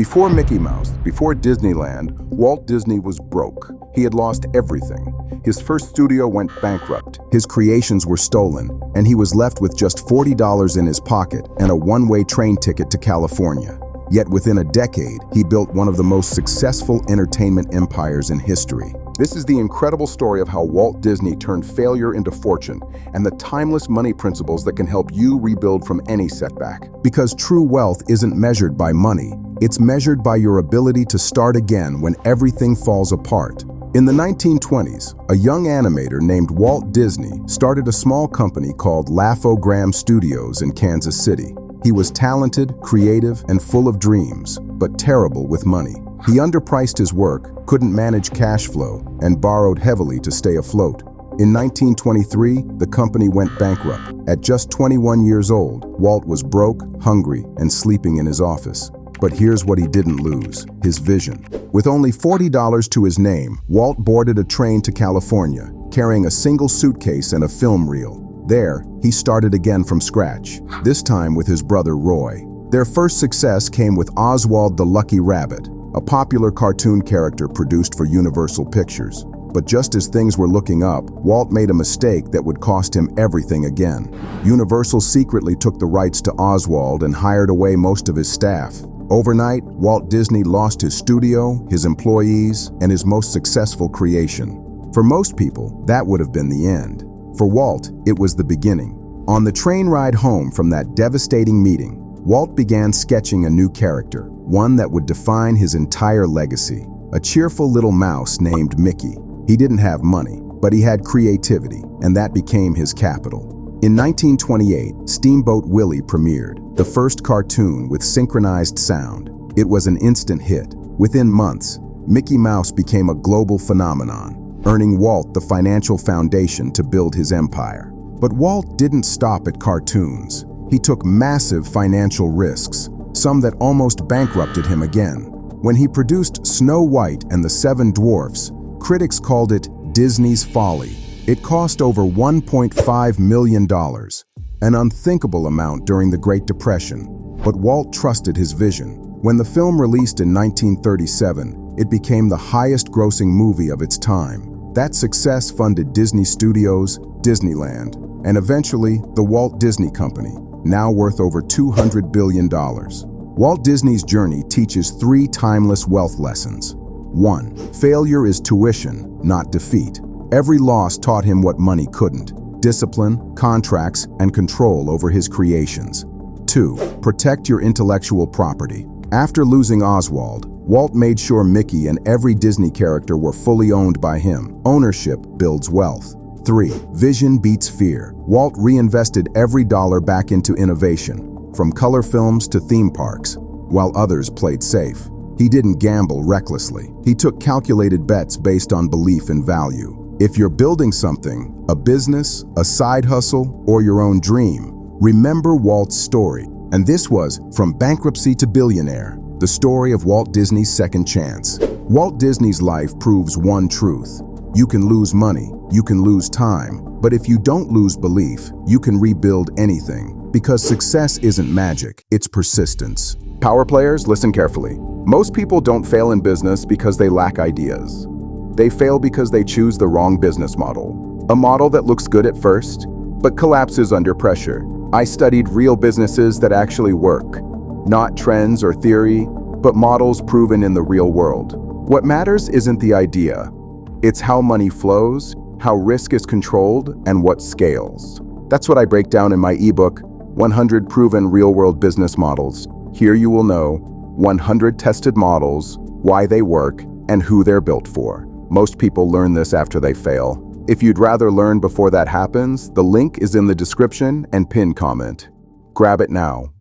Before Mickey Mouse, before Disneyland, Walt Disney was broke. He had lost everything. His first studio went bankrupt, his creations were stolen, and he was left with just $40 in his pocket and a one-way train ticket to California. Yet within a decade, he built one of the most successful entertainment empires in history. This is the incredible story of how Walt Disney turned failure into fortune and the timeless money principles that can help you rebuild from any setback. Because true wealth isn't measured by money, it's measured by your ability to start again when everything falls apart. In the 1920s, a young animator named Walt Disney started a small company called Laugh-O-Gram Studios in Kansas City. He was talented, creative, and full of dreams, but terrible with money. He underpriced his work, couldn't manage cash flow, and borrowed heavily to stay afloat. In 1923, the company went bankrupt. At just 21 years old, Walt was broke, hungry, and sleeping in his office. But here's what he didn't lose: his vision. With only $40 to his name, Walt boarded a train to California, carrying a single suitcase and a film reel. There, he started again from scratch, this time with his brother Roy. Their first success came with Oswald the Lucky Rabbit, a popular cartoon character produced for Universal Pictures. But just as things were looking up, Walt made a mistake that would cost him everything again. Universal secretly took the rights to Oswald and hired away most of his staff. Overnight, Walt Disney lost his studio, his employees, and his most successful creation. For most people, that would have been the end. For Walt, it was the beginning. On the train ride home from that devastating meeting, Walt began sketching a new character, one that would define his entire legacy. A cheerful little mouse named Mickey. He didn't have money, but he had creativity, and that became his capital. In 1928, Steamboat Willie premiered, the first cartoon with synchronized sound. It was an instant hit. Within months, Mickey Mouse became a global phenomenon, earning Walt the financial foundation to build his empire. But Walt didn't stop at cartoons. He took massive financial risks, some that almost bankrupted him again. When he produced Snow White and the Seven Dwarfs, critics called it Disney's folly. It cost over $1.5 million, an unthinkable amount during the Great Depression. But Walt trusted his vision. When the film released in 1937, it became the highest-grossing movie of its time. That success funded Disney Studios, Disneyland, and eventually the Walt Disney Company, now worth over $200 billion. Walt Disney's journey teaches three timeless wealth lessons. 1. Failure is tuition, not defeat. Every loss taught him what money couldn't: discipline, contracts, and control over his creations. 2. Protect your intellectual property. After losing Oswald, Walt made sure Mickey and every Disney character were fully owned by him. Ownership builds wealth. 3. Vision beats fear. Walt reinvested every dollar back into innovation, from color films to theme parks, while others played safe. He didn't gamble recklessly. He took calculated bets based on belief and value. If you're building something, a business, a side hustle, or your own dream, remember Walt's story. And this was From Bankruptcy to Billionaire, the story of Walt Disney's second chance. Walt Disney's life proves one truth: you can lose money, you can lose time, but if you don't lose belief, you can rebuild anything. Because success isn't magic, it's persistence. Power players, listen carefully. Most people don't fail in business because they lack ideas. They fail because they choose the wrong business model. A model that looks good at first, but collapses under pressure. I studied real businesses that actually work. Not trends or theory, but models proven in the real world. What matters isn't the idea. It's how money flows, how risk is controlled, and what scales. That's what I break down in my ebook, 100 Proven Real-World Business Models. Here you will know 100 tested models, why they work, and who they're built for. Most people learn this after they fail. If you'd rather learn before that happens, the link is in the description and pinned comment. Grab it now.